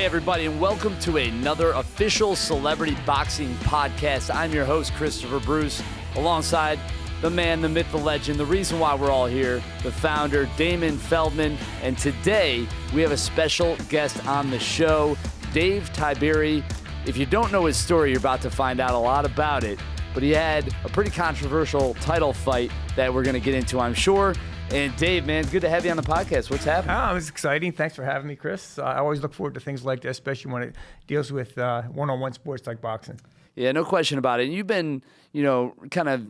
Hey, everybody, and welcome to another official celebrity boxing podcast. I'm your host, Christopher Bruce, alongside the man, the myth, the legend, the reason why we're all here, the founder, Damon Feldman. And today, we have a special guest on the show, Dave Tiberi. If you don't know his story, you're about to find out a lot about it. But he had a pretty controversial title fight that we're going to get into, I'm sure. And Dave, man, good to have you on the podcast. What's happening? Oh, it was exciting. Thanks for having me, Chris. I always look forward to things like this, especially when it deals with one-on-one sports like boxing. Yeah, no question about it. And you've been, kind of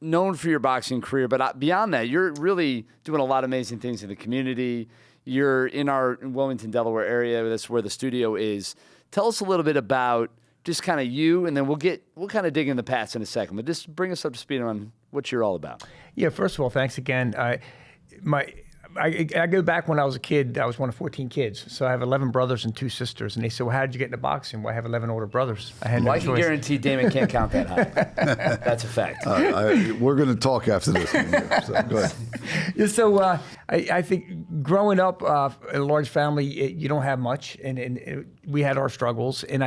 known for your boxing career, but beyond that, you're really doing a lot of amazing things in the community. You're in our Wilmington, Delaware area. That's where the studio is. Tell us a little bit about just kind of you, and then we'll kind of dig in the past in a second. But just bring us up to speed on what you're all about. Yeah, first of all, thanks again. I go back when I was a kid. I was one of 14 kids. So I have 11 brothers and 2 sisters. And they said, well, how did you get into boxing? Well, I have 11 older brothers. I had no choice. I can guarantee Damon can't count that high. That's a fact. We're going to talk after this. So go ahead. Yeah, so I think growing up in a large family, you don't have much. And we had our struggles. And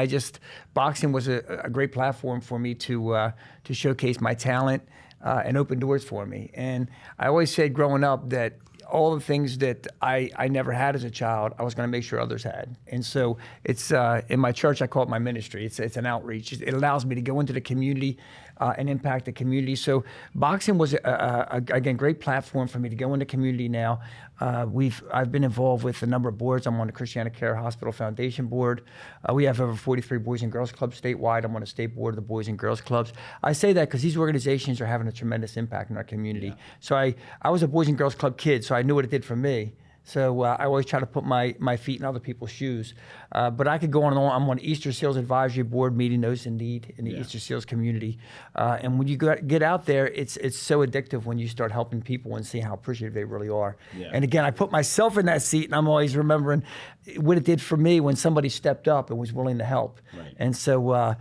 boxing was a great platform for me to showcase my talent and open doors for me. And I always said growing up that all the things that I never had as a child, I was going to make sure others had. And so it's in my church, I call it my ministry. It's an outreach. It allows me to go into the community and impact the community. So boxing was, again, great platform for me to go into community now. I've been involved with a number of boards. I'm on the Christiana Care Hospital Foundation board. We have over 43 Boys and Girls Clubs statewide. I'm on the state board of the Boys and Girls Clubs. I say that because these organizations are having a tremendous impact in our community. Yeah. So I was a Boys and Girls Club kid, so I knew what it did for me. So I always try to put my feet in other people's shoes. But I could go on and on. I'm on the Easter Seals Advisory Board, meeting those in need in the Easter Seals community. And when you get out there, it's so addictive when you start helping people and see how appreciative they really are. Yeah. And again, I put myself in that seat, and I'm always remembering what it did for me when somebody stepped up and was willing to help. Right. And so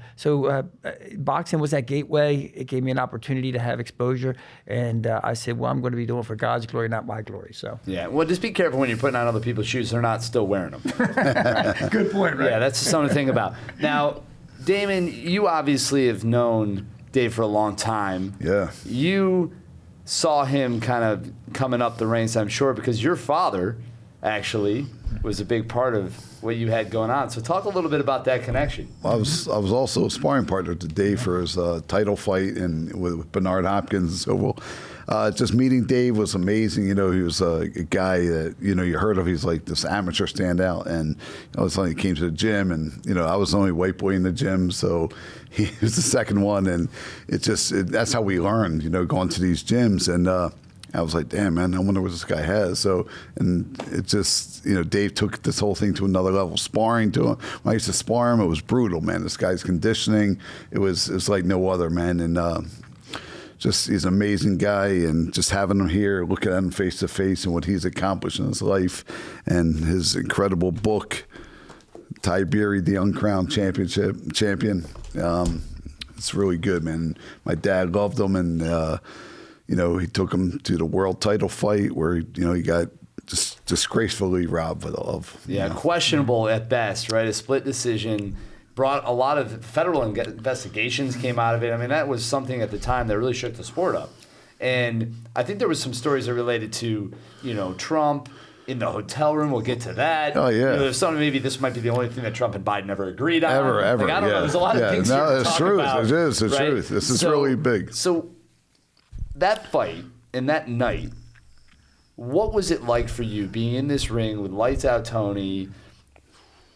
boxing was that gateway. It gave me an opportunity to have exposure. And I said, well, I'm going to be doing it for God's glory, not my glory. So yeah, well, just be careful when you're putting on other people's shoes. They're not still wearing them. Right. Good point, right? Yeah, that's something to think about. Now, Damon, you obviously have known Dave for a long time. Yeah. You saw him kind of coming up the ranks, I'm sure, because your father actually was a big part of what you had going on. So talk a little bit about that connection. I was also a sparring partner to Dave for his title fight and with Bernard Hopkins. So just meeting Dave was amazing. He was a guy that, you heard of. He's like this amateur standout. And all of a sudden he came to the gym, and, I was the only white boy in the gym. So he was the second one. And that's how we learned, going to these gyms. And I was like, damn, man, I wonder what this guy has. So, and it just, Dave took this whole thing to another level. Sparring to him. When I used to spar him, it was brutal, man. This guy's conditioning, it was like no other, man. And he's an amazing guy. And just having him here, looking at him face to face and what he's accomplished in his life and his incredible book, Tiberi, the Uncrowned Champion. It's really good, man. My dad loved him, and he took him to the world title fight where, he got just disgracefully robbed of. Yeah, questionable at best, right? A split decision. Brought a lot of federal investigations came out of it. I mean, that was something at the time that really shook the sport up. And I think there was some stories that related to, Trump in the hotel room. We'll get to that. Oh, yeah. There's something, maybe this might be the only thing that Trump and Biden ever agreed on. Ever. I don't know. There's a lot of things here to talk about. It is the right? truth. This is really big. So that fight and that night, what was it like for you being in this ring with Lights Out Tony?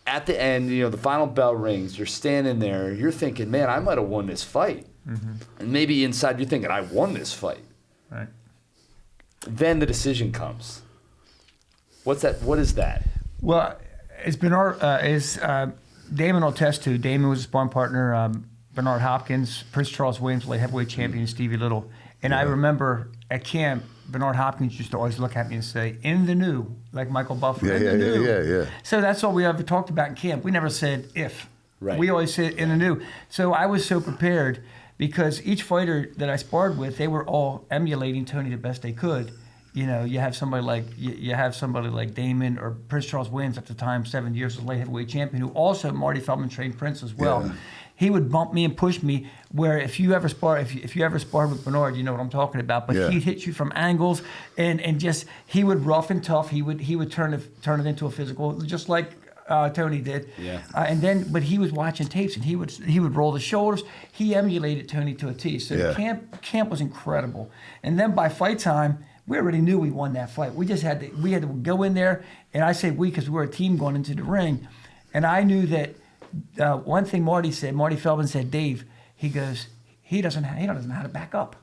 At the end, the final bell rings, you're standing there, you're thinking, man, I might have won this fight. Mm-hmm. And maybe inside you're thinking, I won this fight. Right. Then the decision comes. What's that? What is that? Well, it's Bernard, Damon will attest to. Damon was a sparring partner, Bernard Hopkins, Prince Charles Williams, light heavyweight champion, Stevie Little. And I remember at camp, Bernard Hopkins used to always look at me and say, in the new, like Michael Buffer, Yeah. So that's all we ever talked about in camp. We never said if. Right. We always said in the new. So I was so prepared because each fighter that I sparred with, they were all emulating Tony the best they could. You know, you have somebody like Damon or Prince Charles Williams at the time, 7 years as light heavyweight champion, who also Marty Feldman trained Prince as well. Yeah. He would bump me and push me. Where if you ever sparred with Bernard, you know what I'm talking about. But he'd hit you from angles, and just he would rough and tough. He would turn it into a physical, just like Tony did. Yeah. But he was watching tapes, and he would roll the shoulders. He emulated Tony to a T. So camp was incredible. And then by fight time, we already knew we won that fight. We had to go in there, and I say we because we were a team going into the ring, and I knew that one thing Marty Feldman said, Dave, he goes, he doesn't know how to back up,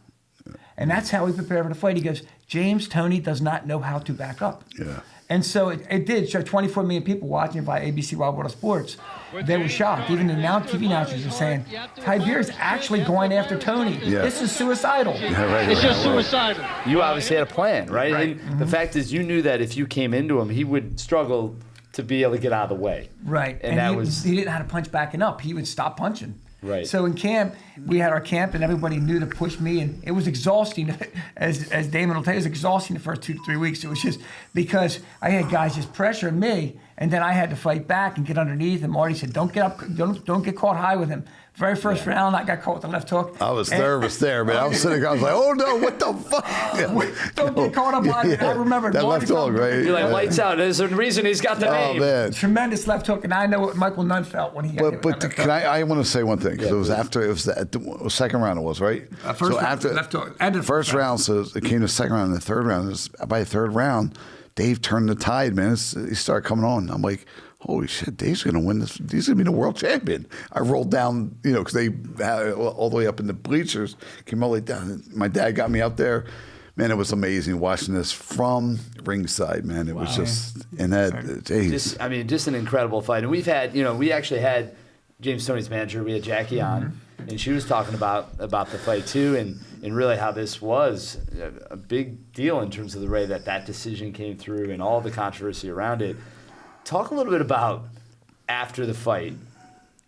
and that's how we prepare for the fight. He goes, Tony does not know how to back up. Yeah. And so it did show 24 million people watching by ABC Wild World of Sports. They were shocked. Even the TV announcers are saying, Tiberi's actually going after Tony. Yeah. This is suicidal. It's just suicidal. You obviously had a plan, right? And the fact is, you knew that if you came into him, he would struggle to be able to get out of the way. Right. And he didn't know how to punch backing up. He would stop punching. Right. So in camp, we had our camp, and everybody knew to push me, and it was exhausting. As Damon will tell you, it was exhausting the first 2 to 3 weeks. It was just because I had guys just pressuring me, and then I had to fight back and get underneath. And Marty said, "Don't get up, don't get caught high with him." Very first round, I got caught with the left hook. I was nervous there, man. I was sitting there, I was like, oh no, what the fuck? Don't get caught up on it. I remember that Marty left hook, right? You're like, lights out. There's a reason he's got the name. Oh, man. Tremendous left hook, and I know what Michael Nunn felt when he got hit with that left hook. I want to say one thing, because it was the second round, it was, right? First round, left hook. And the first round, so it came to the second round and the third round. By the third round, Dave turned the tide, man. He started coming on. I'm like, holy shit, Dave's going to win this. He's going to be the world champion. I rolled down, because they had all the way up in the bleachers, came all the way down. My dad got me out there. Man, it was amazing watching this from ringside, man. It was just, and that, geez. Just an incredible fight. And we've had, we actually had James Toney's manager, we had Jackie on, and she was talking about the fight too, and really how this was a big deal in terms of the way that decision came through and all the controversy around it. Talk a little bit about after the fight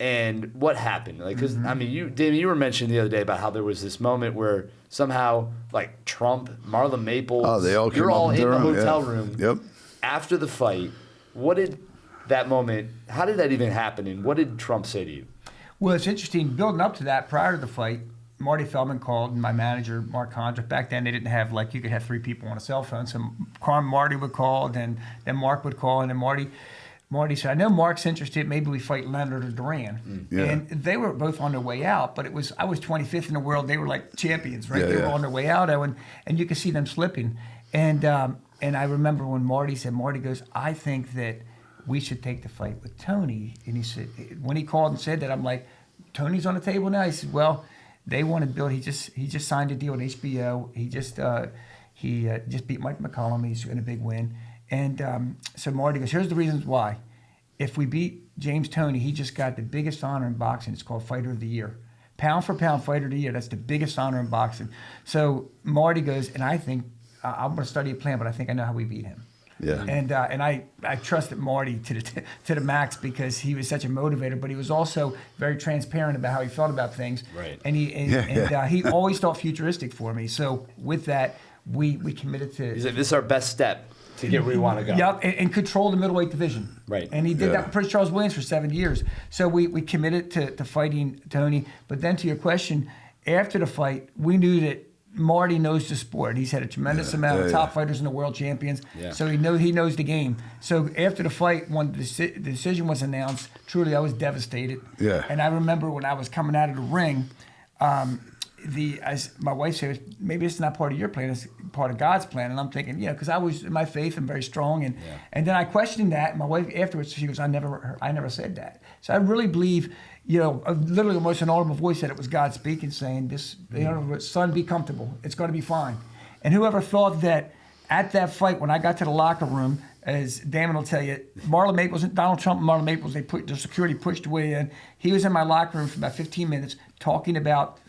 and what happened. Like, because Damon, you were mentioning the other day about how there was this moment where somehow, like Trump, Marlon Maples, they all came you're all up in the room, hotel room. Yep. After the fight, what did that moment? How did that even happen? And what did Trump say to you? Well, it's interesting. Building up to that, prior to the fight, Marty Feldman called, and my manager, Mark Condra. Back then, they didn't have, you could have 3 people on a cell phone. So Marty would call, then Mark would call, and then Marty said, I know Mark's interested. Maybe we fight Leonard or Duran. Yeah. And they were both on their way out, but I was 25th in the world. They were like champions, right? Yeah, they were on their way out, and you could see them slipping. And I remember when Marty goes, I think that we should take the fight with Tony. And he said, when he called and said that, I'm like, Tony's on the table now? He said, well, they want to build. He just signed a deal with HBO. He just beat Mike McCollum. He's in a big win. And so Marty goes, here's the reasons why. If we beat James Toney, he just got the biggest honor in boxing. It's called Fighter of the Year. Pound for pound Fighter of the Year. That's the biggest honor in boxing. So Marty goes, and I think, I'm going to study a plan, but I think I know how we beat him. Yeah. And I trusted Marty to the max because he was such a motivator, but he was also very transparent about how he felt about things. Right. And he always thought futuristic for me. So with that, we committed to. He said, this is our best step to get where we want to go. Yep, and control the middleweight division. Right. And he did that with Prince Charles Williams for 7 years. So we committed to fighting Tony. But then to your question, after the fight, we knew that Marty knows the sport. He's had a tremendous amount of top fighters in the world champions. Yeah. So he knows the game. So after the fight, when the decision was announced, truly I was devastated. Yeah. And I remember when I was coming out of the ring, as my wife said, maybe it's not part of your plan, it's part of God's plan. And I'm thinking, because I was in my faith and very strong. And then I questioned that. And my wife afterwards, she goes, I never said that. So I really believe, literally almost an audible voice said it was God speaking, saying, "This, son, be comfortable. It's going to be fine." And whoever thought that at that fight, when I got to the locker room, as Damon will tell you, Marlon Maples, Donald Trump and Marlon Maples, the security pushed away in. He was in my locker room for about 15 minutes talking about,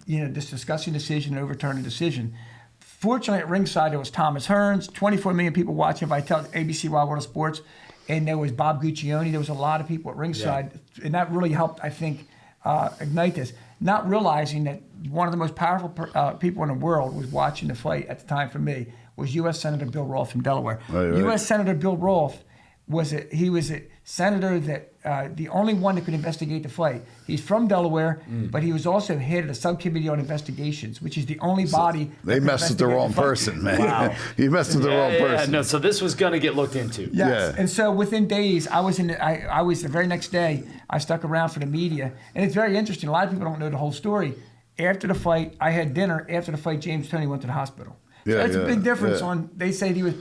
this discussing decision and overturning decision. Fortunately, at ringside, there was Thomas Hearns, 24 million people watching, if I tell ABC Wild World of Sports, and there was Bob Guccione. There was a lot of people at ringside, and that really helped, I think, ignite this. Not realizing that one of the most powerful people in the world was watching the fight at the time for me. was U.S. Senator Bill Roth from Delaware. Right. U.S. Senator Bill Roth was a senator that the only one that could investigate the fight. He's from Delaware, but he was also head of the subcommittee on investigations, which is the only body. They messed with the wrong person, man. Wow. He messed with the wrong person. No, so this was going to get looked into. Yes. Yeah. And so within days, I was the very next day, I stuck around for the media. And it's very interesting. A lot of people don't know the whole story. After the fight, I had dinner. After the fight, James Toney went to the hospital. So that's a big difference on, they say he was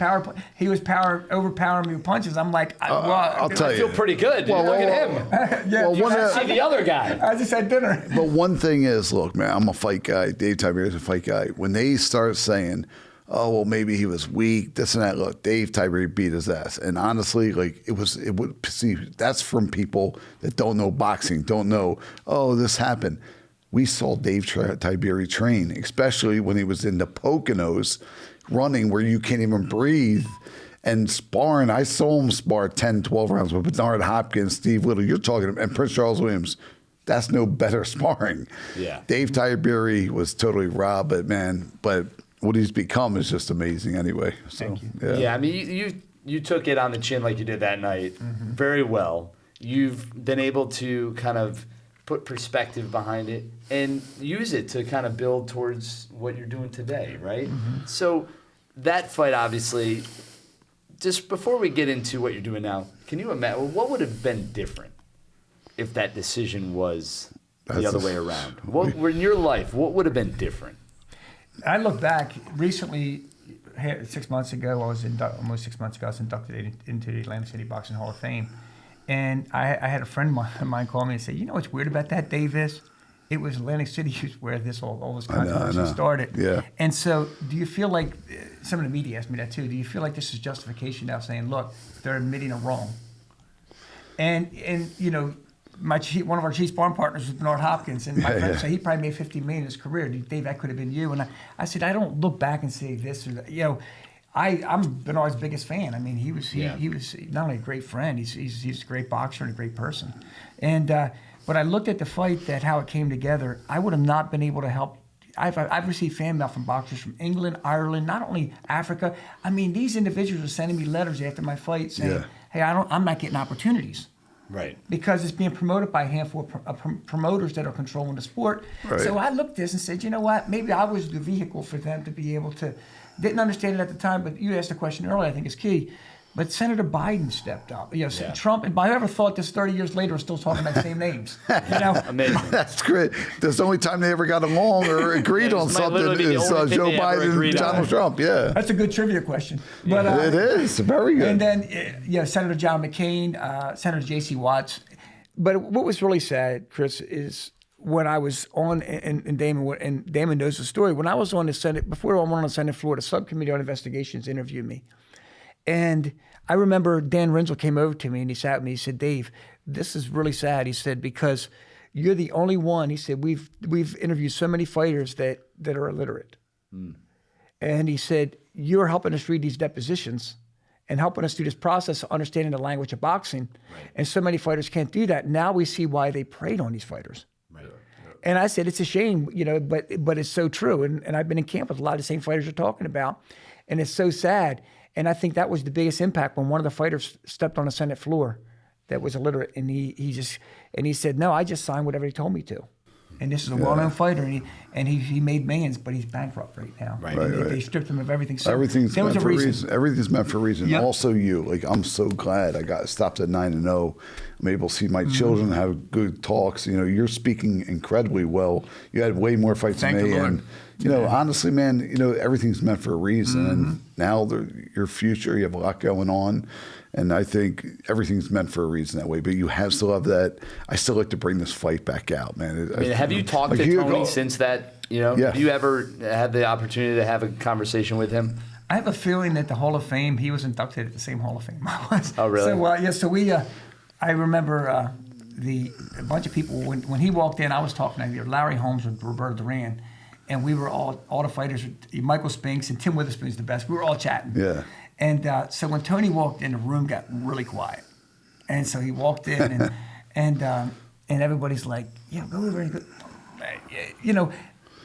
overpowering me with punches. I'm like, I'll tell you. I feel pretty good. Well, Look at him. yeah, You see the other guy. I just had dinner. But one thing is, look, man, I'm a fight guy. Dave Tiberi is a fight guy. When they start saying, oh, well, maybe he was weak, this and that, look, Dave Tiberi beat his ass. And honestly, like, that's from people that don't know boxing, don't know, oh, this happened. We saw Dave Tiberi train, especially when he was in the Poconos running where you can't even breathe and sparring. I saw him spar 10, 12 rounds with Bernard Hopkins, Steve Little. You're talking, and Prince Charles Williams. That's no better sparring. Yeah. Dave Tiberi was totally robbed, but what he's become is just amazing anyway. So, Thank you. Yeah, I mean, you took it on the chin like you did that night very well. You've been able to kind of put perspective behind it and use it to kind of build towards what you're doing today, right? So that fight, obviously, just before we get into what you're doing now, can you imagine what would have been different if that decision was the other way around? What in your life, what would have been different? I look back recently, 6 months ago, almost 6 months ago, I was inducted into the Atlantic City Boxing Hall of Fame. And I had a friend of mine call me and say, you know what's weird about that, Dave, is it was Atlantic City where all this controversy started. Yeah. And so do you feel like, some of the media asked me that too, do you feel like this is justification now saying, look, they're admitting a wrong? And you know, one of our chief sparring partners was Bernard Hopkins, and my friend said he probably made $50 million in his career. Dave, that could have been you. And I said, I don't look back and say this or that. You know, I'm Bernard's biggest fan. I mean, he was not only a great friend, he's a great boxer and a great person. And but I looked at the fight, how it came together. I would have not been able to help. I've received fan mail from boxers from England, Ireland, not only Africa. I mean, these individuals are sending me letters after my fight saying, "Hey, I'm not getting opportunities." Right. Because it's being promoted by a handful of promoters that are controlling the sport. Right. So I looked at this and said, you know what? Maybe I was the vehicle for them to be able to. Didn't understand it at the time, but you asked the question earlier, I think it's key. But Senator Biden stepped up. You know, Trump, and I never thought this 30 years later we're still talking about the same names. You know? Amazing. That's great. That's the only time they ever got along or agreed on something is Joe Biden and Donald Trump. Yeah. That's a good trivia question. But, it is. Very good. And then, Senator John McCain, Senator J.C. Watts. But what was really sad, Chris, is when I was on, and Damon knows the story, when I was on the Senate, before I went on the Senate floor, the Subcommittee on Investigations interviewed me. And I remember Dan Renzel came over to me and he sat with me. He said, Dave, this is really sad. He said, because you're the only one. He said, we've interviewed so many fighters that are illiterate. And he said, you're helping us read these depositions and helping us through this process of understanding the language of boxing. Right. And so many fighters can't do that. Now we see why they preyed on these fighters. Right. And I said, it's a shame, but it's so true. And I've been in camp with a lot of the same fighters you're talking about. And it's so sad. And I think that was the biggest impact when one of the fighters stepped on the Senate floor that was illiterate, and he said, no, I just signed whatever he told me to. And this is a well-known fighter, and he made millions, but he's bankrupt right now. Right. They stripped him of everything. So everything's meant for a reason. Everything's meant for a reason. Yep. Also, I'm so glad I got stopped at 9-0. I'm able to see my children have good talks. You know, you're speaking incredibly well. You had way more fights than me, and honestly, man, everything's meant for a reason. And now your future, you have a lot going on. And I think everything's meant for a reason that way. But you still have that. I still like to bring this fight back out, man. I mean, have you talked to Tony since that? Have you ever had the opportunity to have a conversation with him? I have a feeling that the Hall of Fame, he was inducted at the same Hall of Fame I was. Oh, really? So we, I remember a bunch of people, when he walked in, I was talking to Larry Holmes with Roberto Duran, and we were all the fighters, Michael Spinks and Tim Witherspoon's the best. We were all chatting. Yeah. And so when Tony walked in, the room got really quiet. And so he walked in, and everybody's like, go over and go.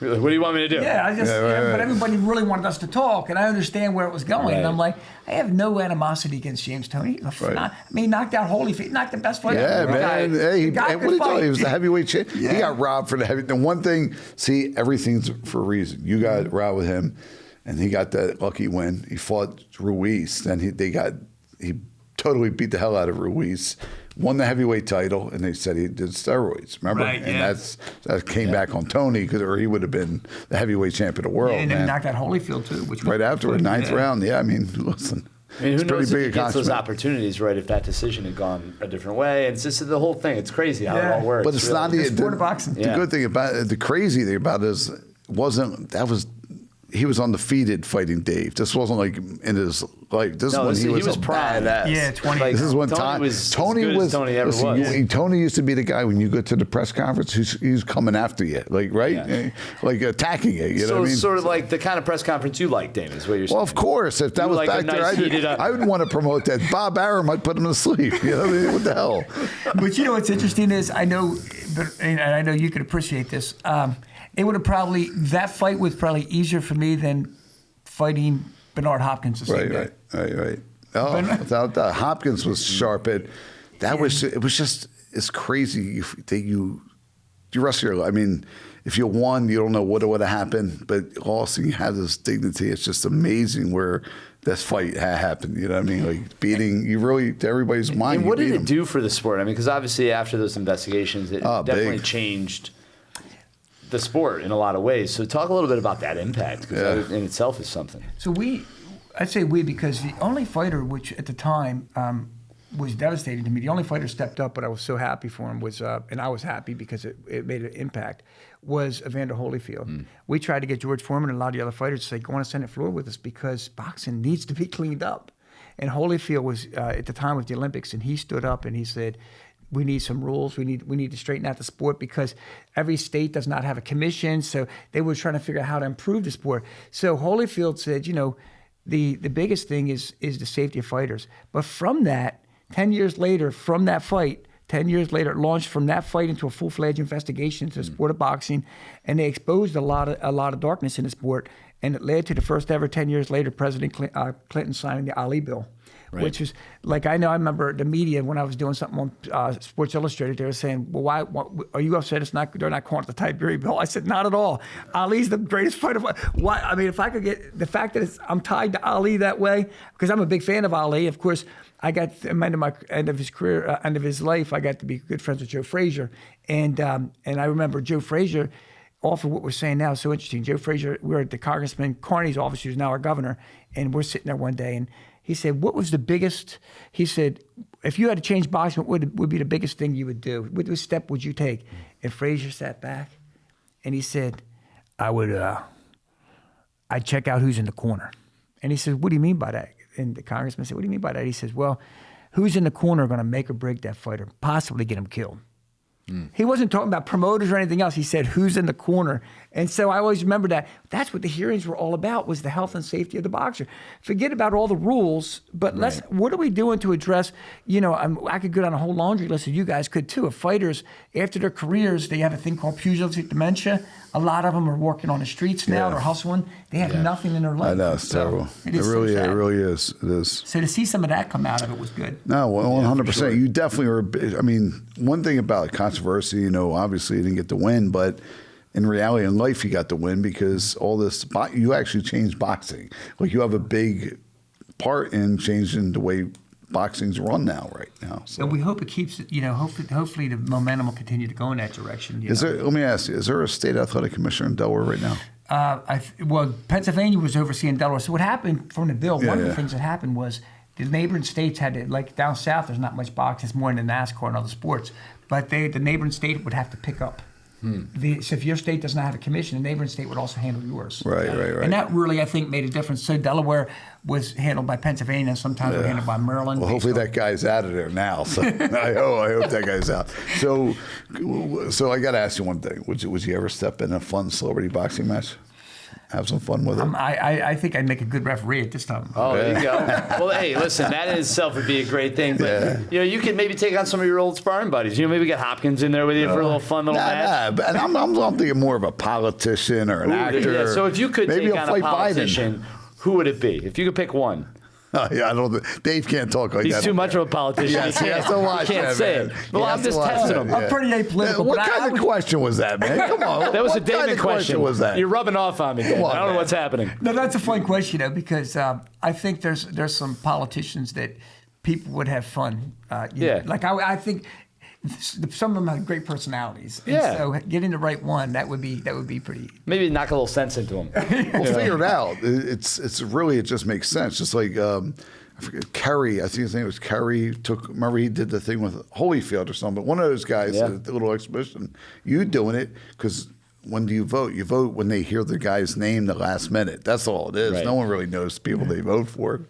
You're like, what do you want me to do? Yeah, but everybody really wanted us to talk, and I understand where it was going. Right. And I'm like, I have no animosity against James Toney. He knocked out Holyfield, knocked the best fighter. Yeah, man. Hey, the guy what did he could tell you? fight. He was the heavyweight champ. He got robbed for the heavy. The one thing, see, everything's for a reason. You got robbed with him, and he got that lucky win. He fought Ruiz, then he totally beat the hell out of Ruiz. Won the heavyweight title, and they said he did steroids. Remember, Right, and yeah. that came back on Tony, or he would have been the heavyweight champion of the world. And then man. knocked out Holyfield too, which Right was afterward, ninth round. Yeah, I mean, listen. I mean, who it's pretty knows big if he gets those accomplishment. opportunities, right, if that decision had gone a different way. It's just the whole thing. It's crazy how it all works. But it's really. not the sport of boxing. The good thing about it, the crazy thing about it is, he was undefeated fighting Dave. This wasn't like in his life. This is when he was prime. badass. Yeah, 20. Like, This is when Tony was Tony as good was. as Tony ever listen, was. Tony used to be the guy when you go to the press conference, he's coming after you, like right, Yeah. like attacking you. You know So what I mean? it's sort of like the kind of press conference you like, Damon, is what you're saying. Well, of course, if that You was like a back there, nice heated up- I would want to promote that. Bob Arum might put him to sleep. You know what I mean? What the hell? But you know what's interesting is I know you could appreciate this. It would have that fight was probably easier for me than fighting Bernard Hopkins the same day. Right. Oh, without that, Hopkins was sharp. It was just it's crazy that you rest of your life. I mean, if you won, you don't know what would have happened, but lost and you have this dignity. It's just amazing where this fight happened. You know what I mean? Like beating you really to everybody's mind. And what you did beat it him. do for the sport? I mean, because obviously after those investigations, it definitely big. changed the sport in a lot of ways. So talk a little bit about that impact, because that in itself is something. So I'd say because the only fighter which at the time was devastating to me, the only fighter stepped up, but I was so happy for him was, and I was happy because it made an impact, was Evander Holyfield. We tried to get George Foreman and a lot of the other fighters to say, go on a Senate floor with us because boxing needs to be cleaned up. And Holyfield was at the time of the Olympics, and he stood up and he said, we need some rules. We need to straighten out the sport because every state does not have a commission. So they were trying to figure out how to improve the sport. So Holyfield said, the biggest thing is the safety of fighters. But from that, 10 years later, from that fight, 10 years later, it launched from that fight into a full-fledged investigation into the sport of boxing, and they exposed a lot of darkness in the sport, and it led to the first ever 10 years later President Clinton signing the Ali bill. Right. Which is like I remember the media when I was doing something on Sports Illustrated, they were saying, "Well, why are you upset? They're not calling it the Tiberi bill." I said, "Not at all. Ali's the greatest fighter. Why? I mean, if I could get the fact that I'm tied to Ali that way, because I'm a big fan of Ali. Of course, I got at the end of his career, end of his life, I got to be good friends with Joe Frazier, and I remember Joe Frazier." Off of what we're saying now, so interesting. Joe Frazier, we were at the Congressman Carney's office, who's now our governor, and we're sitting there one day, and he said, what was the biggest, he said, if you had to change boxing, what would be the biggest thing you would do? What step would you take? And Frazier sat back, and he said, I'd check out who's in the corner. And he said, what do you mean by that? And the Congressman said, what do you mean by that? He says, well, who's in the corner going to make or break that fighter, possibly get him killed? He wasn't talking about promoters or anything else. He said, who's in the corner? And so I always remember that. That's what the hearings were all about, was the health and safety of the boxer. Forget about all the rules, but what are we doing to address, I could go down a whole laundry list, and you guys could too, of fighters, after their careers, they have a thing called pugilistic dementia. A lot of them are working on the streets now. They're hustling. They have nothing in their life. I know, it's terrible. It really is. It is. So to see some of that come out of it was good. No, 100%. Sure. You definitely were. I mean, one thing about controversy, obviously you didn't get the win, but in reality, in life, you got the win because all this, you actually changed boxing. Like you have a big part in changing the way boxing's run right now. So and we hope it keeps, hopefully the momentum will continue to go in that direction. Let me ask you, is there a state athletic commissioner in Delaware right now? Well, Pennsylvania was overseeing Delaware. So what happened from the bill, one of the things that happened was the neighboring states had to, like down south, there's not much boxing, it's more in the NASCAR and other sports, but the neighboring state would have to pick up. So if your state does not have a commission, the neighboring state would also handle yours. Right. And that really, I think, made a difference. So Delaware was handled by Pennsylvania, and sometimes were handled by Maryland. Well, hopefully that guy's out of there now. So I hope that guy's out. So I got to ask you one thing. Would you ever step in a fun celebrity boxing match? have some fun with it. I think I'd make a good referee at this time. Oh, there you go. Well, hey, listen, that in itself would be a great thing. But, you could maybe take on some of your old sparring buddies. Maybe get Hopkins in there with you for a little fun little match. But I'm thinking more of a politician or an actor. Yeah, so if you could maybe take I'll on a fight politician, Biden. who would it be? If you could pick one. Yeah, I don't. Dave can't talk like that. He's too much of a politician. Yes, he has to watch He can't that, say man. it. Well, I'm just watch testing that, him. yeah. I'm pretty apolitical. What but kind of question was that, man? Come on. That was what a Damon kind of question. was that? You're rubbing off on me, Damon. on, I don't know man. what's happening. No, that's a fun question, though, because I think there's some politicians that people would have fun. Like I think some of them have great personalities. And so getting the right one, that would be pretty. Maybe knock a little sense into him. We'll figure it out. It's really, it just makes sense. Just like I forget, Kerry, I think his name was Kerry. Remember he did the thing with Holyfield or something. One of those guys did the little exhibition. You doing it because when do you vote? You vote when they hear the guy's name the last minute. That's all it is. Right. No one really knows the people they vote for.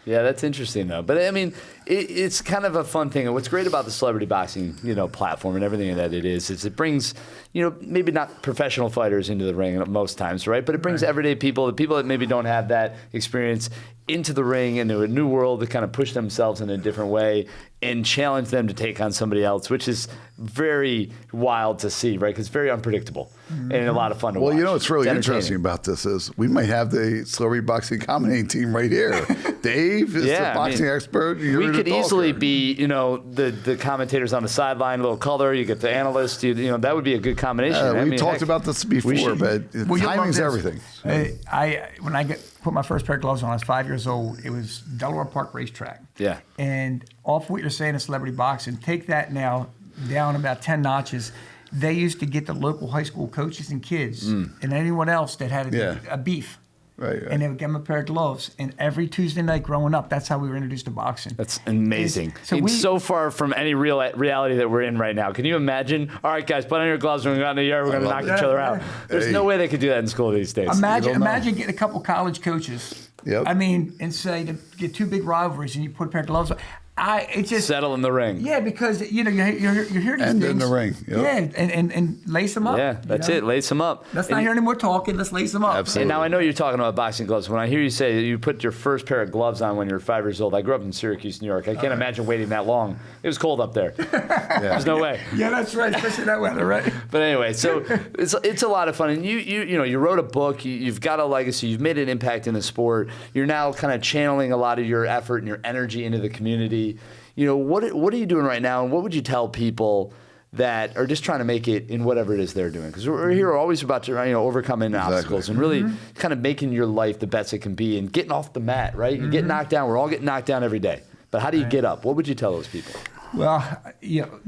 Yeah, that's interesting though. But I mean, it's kind of a fun thing. And what's great about the celebrity boxing, platform and everything that it is it brings, maybe not professional fighters into the ring most times, right? But it brings everyday people, the people that maybe don't have that experience, into the ring, into a new world to kind of push themselves in a different way and challenge them to take on somebody else, which is very wild to see, right? Because it's very unpredictable and a lot of fun to watch. Well, what's really It's interesting about this is we might have the celebrity boxing commentating team right here. Dave is the boxing expert. We could easily be, the commentators on the sideline, a little color. You get the analyst. That would be a good combination. We talked about this before, but timing's everything. When I put my first pair of gloves on, I was 5 years old. It was Delaware Park Racetrack. Yeah. And off what you're saying in celebrity boxing, take that now down about 10 notches. They used to get the local high school coaches and kids and anyone else that had a beef. Right. And they would give them a pair of gloves. And every Tuesday night growing up, that's how we were introduced to boxing. That's amazing. It's so far from any reality that we're in right now. Can you imagine? All right, guys, put on your gloves. We're going to go out in the yard. We're going to knock each other out. There's no way they could do that in school these days. Imagine getting a couple college coaches. Yep. I mean, and say to get two big rivalries and you put a pair of gloves on. It's just settle in the ring. Yeah, because you're hearing these things. And in the ring. Yep. Yeah, and lace them up. Yeah, that's it. Lace them up. Let's not hear any more talking. Let's lace them up. Absolutely. And now I know you're talking about boxing gloves. When I hear you say that you put your first pair of gloves on when you were 5 years old, I grew up in Syracuse, New York. I can't imagine waiting that long. It was cold up there. There's no way. Yeah, that's right, especially that weather, right? But anyway, so it's a lot of fun. And you wrote a book. You've got a legacy. You've made an impact in the sport. You're now kind of channeling a lot of your effort and your energy into the community. What are you doing right now, and what would you tell people that are just trying to make it in whatever it is they're doing? Because we're here always about to overcoming obstacles and really kind of making your life the best it can be and getting off the mat, right? You get knocked down. We're all getting knocked down every day. But how do you get up? What would you tell those people? Well,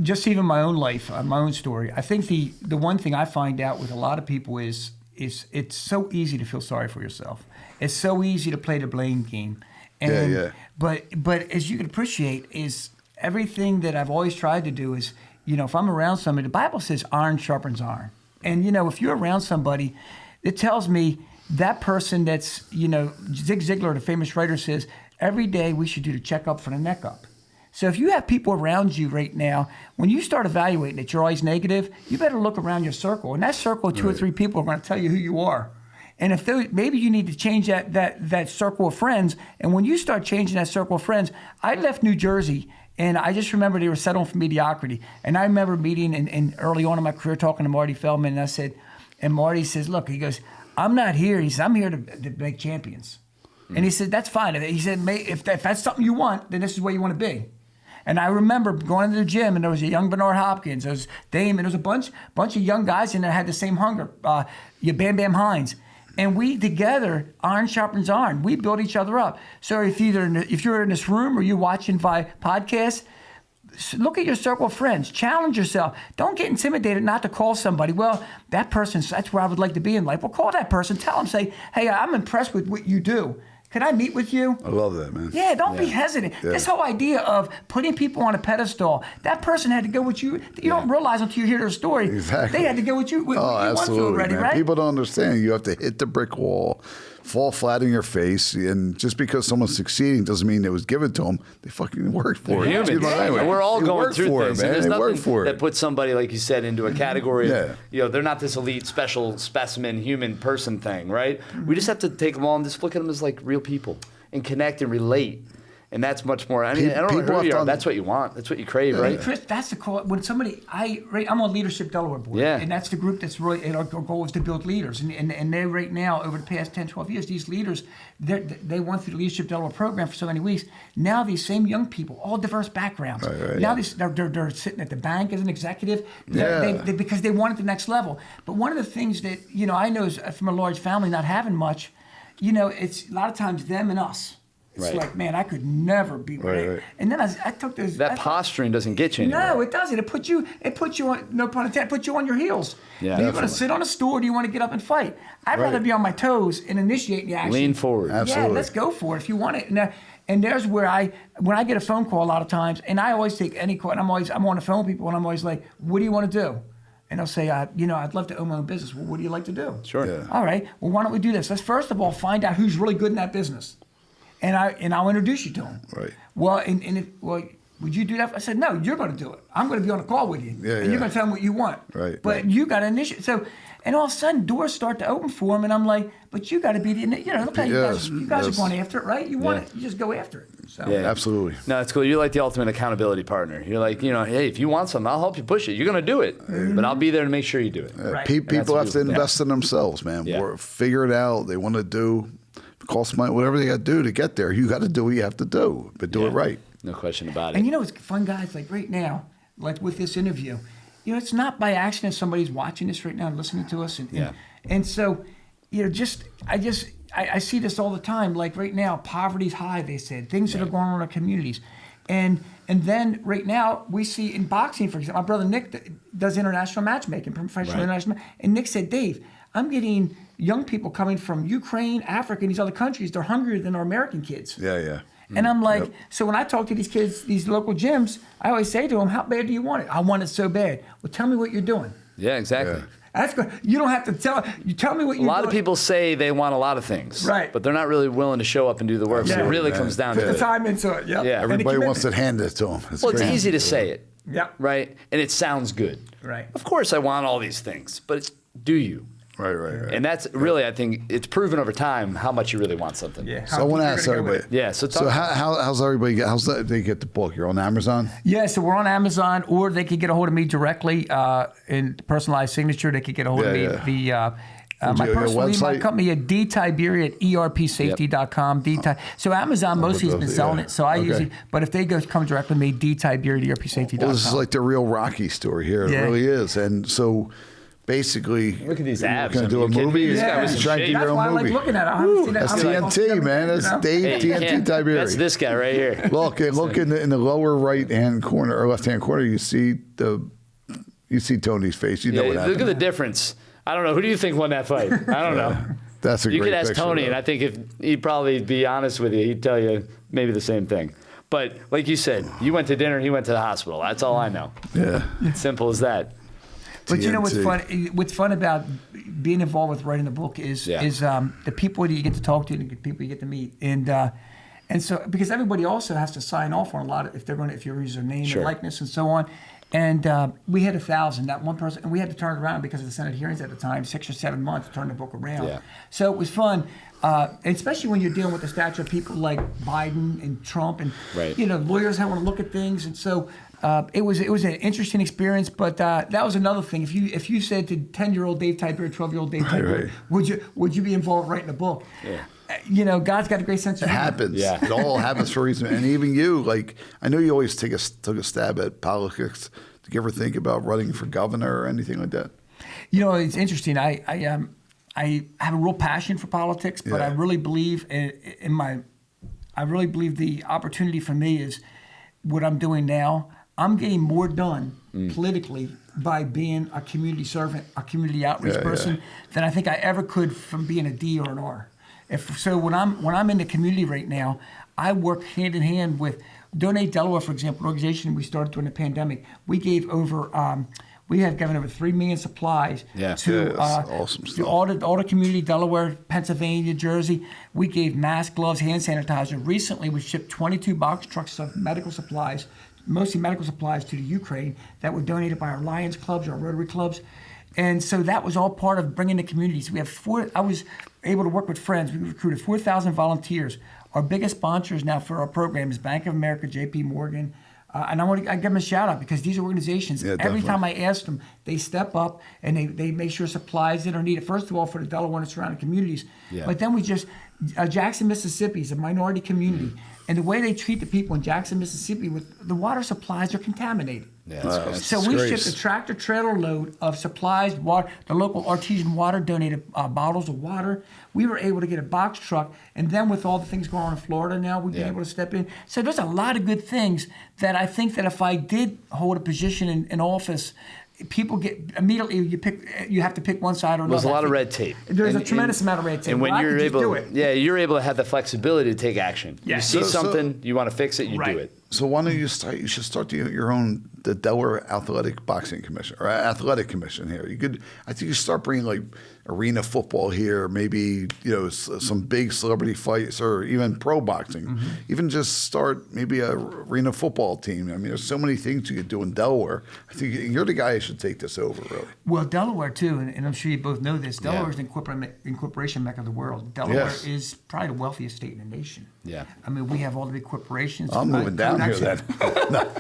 just even my own life, my own story. I think the one thing I find out with a lot of people is it's so easy to feel sorry for yourself. It's so easy to play the blame game. And, But as you can appreciate, is everything that I've always tried to do is, if I'm around somebody, the Bible says iron sharpens iron. And, if you're around somebody, it tells me that person that's, Zig Ziglar, the famous writer, says, every day we should do the checkup for the neck up. So if you have people around you right now, when you start evaluating that you're always negative, you better look around your circle. And that circle of two or three people are going to tell you who you are. And if maybe you need to change that circle of friends. And when you start changing that circle of friends, I left New Jersey, and I just remember they were settling for mediocrity. And I remember meeting in early on in my career talking to Marty Feldman, and I said, and Marty says, look, he goes, I'm not here. He says, I'm here to make champions. And he said, that's fine. He said, if that's something you want, then this is where you want to be. And I remember going to the gym, and there was a young Bernard Hopkins, there was Damon, there was a bunch of young guys in there that had the same hunger. Bam Bam Hines. And we together, iron sharpens iron. We build each other up. So if you're in this room or you're watching by podcast, look at your circle of friends. Challenge yourself. Don't get intimidated not to call somebody. Well, that's where I would like to be in life. Well, call that person. Tell them, say, hey, I'm impressed with what you do. Can I meet with you? I love that, man. Yeah, don't be hesitant. Yeah. This whole idea of putting people on a pedestal, that person had to go with you. You don't realize until you hear their story. Exactly. They had to go with you. Oh, absolutely, already, man. right? People don't understand. You have to hit the brick wall fall flat in your face. And just because someone's succeeding doesn't mean it was given to them. They fucking worked for it. Humans. You know, And we're all they going worked through for things. It, man. And there's They worked nothing for that it. puts somebody, like you said, into a category Yeah. of, you know, they're not this elite, special specimen, human person thing, right? We just have to take them all and just look at them as like real people and connect and relate. And that's much more. I mean, I don't know People who you have are. done- That's what you want. That's what you crave, right? Chris, that's the call. When somebody, I'm on Leadership Delaware board, Yeah. and that's the group that's really, and our goal is to build leaders. And they right now, over the past 10, 12 years, these leaders, they went through the Leadership Delaware program for so many weeks. Now these same young people, all diverse backgrounds, Right, now they're sitting at the bank as an executive Yeah. because they want it the next level. But one of the things that, you know, I know is from a large family not having much, you know, it's a lot of times them and us. It's Right. like, man, I could never be Right. And then I took those. That posturing doesn't get you anywhere. No, it doesn't. It puts you on, no pun intended, put you on your heels. Yeah. Do you want Definitely. to sit on a stool or do you want to get up and fight? I'd rather Right. be on my toes and initiate the action. Lean forward. Absolutely. Yeah, let's go for it if you want it. And there's where when I get a phone call a lot of times, and I always take any call, and I'm on the phone with people, and I'm always like, what do you want to do? And they'll say, you know, I'd love to own my own business. Well, what do you like to do? Sure. Yeah. All right. Well, why don't we do this? Let's first of all find out who's really good in that business, and I'll introduce you to them. Right. Well, would you do that? I said, no, you're going to do it. I'm going to be on a call with you, Yeah, and yeah. you're going to tell them what you want. Right, But right. you got to initiate. So, and all of a sudden, doors start to open for them, and I'm like, but you got to be the, you know, look how Yes, you guys are yes. going after it, right? You want Yeah. it, you just go after it. So. Yeah. Absolutely. No, it's cool. You're like the ultimate accountability partner. You're like, you know, hey, if you want something, I'll help you push it. You're going to do it, but I'll be there to make sure you do it. Right. People That's have to beautiful. invest in themselves, man. Yeah. Or figure it out. They want to do, cost money, whatever they got to do to get there. You got to do what you have to do, but do Yeah. it right. No question about it. And you know what's fun, guys? Like right now, like with this interview, you know, it's not by accident somebody's watching this right now and listening to us. And so, you know, I see this all the time. Like right now, poverty's high, they said. Things that are going on in our communities. And then right now, we see in boxing, for example, my brother Nick does international matchmaking, professional international. And Nick said, Dave, I'm getting young people coming from Ukraine, Africa, and these other countries. They're hungrier than our American kids. Yeah, yeah. And I'm like, Yep. so when I talk to these kids, these local gyms, I always say to them, how bad do you want it? I want it so bad. Well, tell me what you're doing. Yeah, exactly. Yeah. That's good. You don't have to tell. You tell me what A you're doing. lot of people say they want a lot of things, Right. but they're not really willing to show up and do the work. So it Yeah. really Man. comes down Put to the it. time into it. Yep. Yeah. And the Everybody wants commitment. it handed to them. Well, it's crazy. easy to say it, Yep. right? And it sounds good. Right. Of course, I want all these things, but do you? Right, right. And that's really, I think, it's proven over time how much you really want something. Yeah. So I want to ask everybody. Yeah, so talk- how's everybody get? How's that? They get the book? You're on Amazon. Yeah, so we're on Amazon, or they could get a hold of me directly in personalized signature. They could get a hold of me. Yeah. My Your personal email, my website? company at dtiberi at erpsafety.com. So Amazon mostly has been selling it. So I Okay. usually, but if they come directly to me, dtiberi at erpsafety.com. Well, this is like the real Rocky story here. Yeah. It really is. And so, basically, Look at these abs. Going I to do mean, a you kidding movie. me? This guy was in Try to shape. do That's your own why I like movie. looking at it. I haven't seen that. That's I'm like, TNT, man. That's you know? Dave Hey, you TNT can't- Tiberi. That's this guy right here. Look in the lower right hand corner or left hand corner. You see Tony's face. You know Yeah, what look happened. at the difference. I don't know. Who do you think won that fight? I don't know. That's a You great could ask picture, Tony, though. and I think if he'd probably be honest with you, he'd tell you maybe the same thing. But like you said, you went to dinner, he went to the hospital. That's all I know. Yeah. Simple as that. But you know what's TNT. fun? What's fun about being involved with writing the book is Yeah. the people that you get to talk to, the people you get to meet, and so because everybody also has to sign off on a lot of if you're using their name Sure. and likeness and so on. And we had 1,000, that one person, and we had to turn it around because of the Senate hearings at the time, 6 or 7 months to turn the book around. Yeah. So it was fun, especially when you're dealing with the stature of people like Biden and Trump, and Right. you know, lawyers that want to look at things, and so it was an interesting experience. But that was another thing. If you said to 10-year-old Dave Tiberi, 12-year-old Dave Tiberi, right. would you be involved writing a book? Yeah. You know, God's got a great sense of It humor. happens. Yeah. It all happens for a reason. And even you, like, I know you always took a stab at politics. Did you ever think about running for governor or anything like that? You know, it's interesting. I have a real passion for politics, but Yeah. I really believe I really believe the opportunity for me is what I'm doing now. I'm getting more done politically by being a community servant, a community outreach Yeah, person, than I think I ever could from being a D or an R. When I'm in the community right now, I work hand in hand with Donate Delaware, for example, an organization we started during the pandemic. We gave over We have given over 3 million supplies to that's awesome stuff. all the community, Delaware, Pennsylvania, Jersey. We gave masks, gloves, hand sanitizer. Recently, we shipped 22 box trucks of medical supplies, mostly medical supplies, to the Ukraine that were donated by our Lions clubs, our Rotary clubs. And so that was all part of bringing the communities. We have I was able to work with friends. We recruited 4,000 volunteers. Our biggest sponsors now for our program is Bank of America, J.P. Morgan. And I give them a shout out because these organizations, every time I ask them, they step up and they make sure supplies that are needed. First of all, for the Delaware and surrounding communities. Yeah. But then we just, Jackson, Mississippi is a minority community. And the way they treat the people in Jackson, Mississippi, with the water supplies are contaminated. Yeah, so we shipped a tractor trailer load of supplies, water. The local artesian water donated bottles of water. We were able to get a box truck, and then with all the things going on in Florida now, we've been able to step in. So there's a lot of good things that I think that if I did hold a position in office, people get immediately. You have to pick one side or another. There's a lot of red tape. There's a tremendous amount of red tape. And when you're able, you're able to have the flexibility to take action. Yeah. You see something, you want to fix it, you do it. So why don't you start? You should start your own, the Delaware Athletic Boxing Commission or Athletic Commission here. You could, I think, you start bringing like arena football here, maybe some big celebrity fights or even pro boxing. Mm-hmm. Even just start maybe a arena football team. I mean, there's so many things you could do in Delaware. I think you're the guy who should take this over, really. Well, Delaware too, and I'm sure you both know this. Delaware is the incorporation mecca of the world. Delaware is probably the wealthiest state in the nation. Yeah, I mean, we have all the big corporations. I'm moving down here then. No,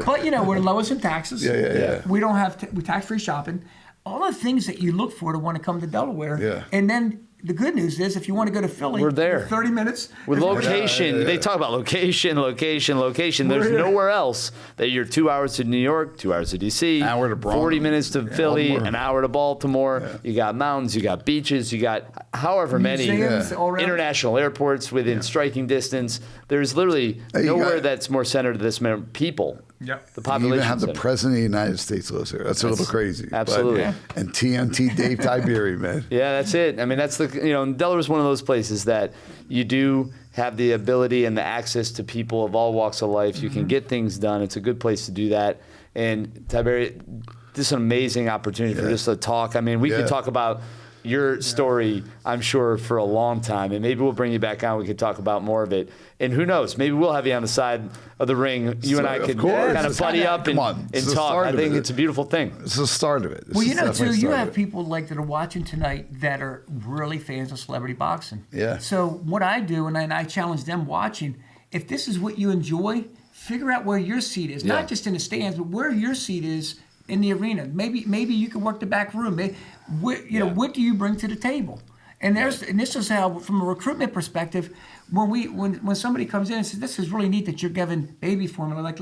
but we're the lowest in taxes. Yeah. We don't have we tax-free shopping. All the things that you look for to want to come to Delaware. Yeah. And then the good news is, if you want to go to Philly, we're there. 30 minutes. With location, they talk about location. There's nowhere else that you're 2 hours to New York, 2 hours to D.C., hour to Bronx, 40 minutes to Philly, an hour to Baltimore. Yeah. You got mountains, you got beaches, you got however many international airports within striking distance. There's literally nowhere that's more centered to this many people. Yep. The population. You even have the President of the United States lives here. That's a little crazy. Absolutely. And TNT Dave Tiberi, man. Yeah, that's it. I mean, that's Delaware's one of those places that you do have the ability and the access to people of all walks of life. You can get things done. It's a good place to do that. And Tiberi, this is an amazing opportunity for just a talk. I mean, we could talk about your story, I'm sure, for a long time, and maybe we'll bring you back on. We could talk about more of it, and who knows? Maybe we'll have you on the side of the ring. You and I could kind of buddy up and talk. I think it's a beautiful thing. It's the start of it. Well, too, you have people that are watching tonight that are really fans of celebrity boxing. Yeah. So what I do, and I challenge them watching, if this is what you enjoy, figure out where your seat is, not just in the stands, but where your seat is in the arena. Maybe you can work the back room. What do you bring to the table? And this is how, from a recruitment perspective, when somebody comes in and says, "This is really neat that you're giving baby formula." Like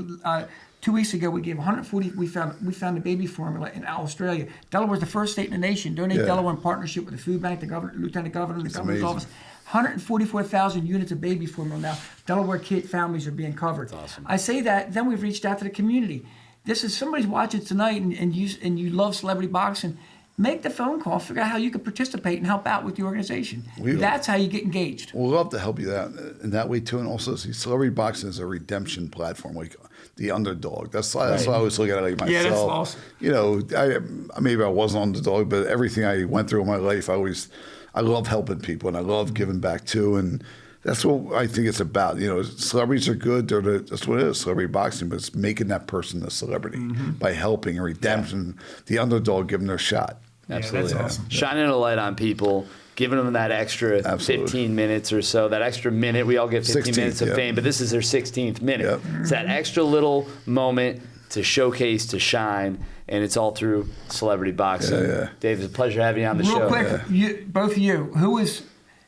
2 weeks ago, we gave 140. We found the baby formula in Australia. Delaware's the first state in the nation. Donate Delaware in partnership with the food bank, the lieutenant governor, the governor's office. 144,000 units of baby formula now. Delaware kid families are being covered. That's awesome. I say that. Then we've reached out to the community. This is somebody's watching tonight, and you love celebrity boxing. Make the phone call. Figure out how you can participate and help out with the organization. That's how you get engaged. We'll love to help you out in that way too. And also, see, celebrity boxing is a redemption platform, like the underdog. That's why I always look at it like myself. Yeah, that's awesome. Maybe I wasn't underdog, but everything I went through in my life, I love helping people and I love giving back too. And that's what I think it's about. Celebrities are good. That's what it is, celebrity boxing. But it's making that person a celebrity by helping and redemption, the underdog, giving their shot. Absolutely. Yeah, that's awesome. Shining a light on people, giving them that extra 15 minutes or so, that extra minute. We all get 15 minutes of fame, but this is their 16th minute. Yep. It's that extra little moment to showcase, to shine, and it's all through celebrity boxing. Yeah. Dave, it's a pleasure having you on the show. Real quick, both of you, who is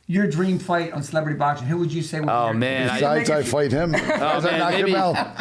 your dream fight on celebrity boxing? Who would you say would be your man, I fight him.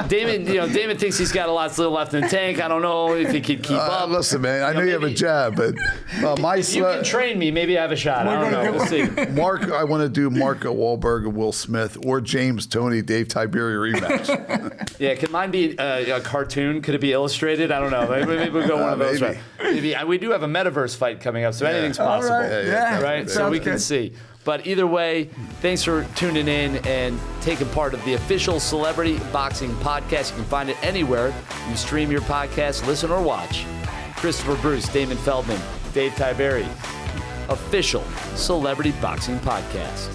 Damon thinks he's got a lot still left in the tank. I don't know if he could keep up. Listen, man, I know you have a jab, but if you can train me, maybe I have a shot. I don't know. We'll see. I want to do Mark Wahlberg and Will Smith, or James Tony, Dave Tiberi rematch. Yeah, could mine be a cartoon? Could it be illustrated? I don't know. Maybe we'll go one of those. Right? Maybe we do have a metaverse fight coming up, so anything's possible. Right? So we can see. But either way, thanks for tuning in and taking part of the official Celebrity Boxing Podcast. You can find it anywhere you stream your podcast, listen, or watch. Christopher Bruce, Damon Feldman, Dave Tiberi, official celebrity boxing podcast.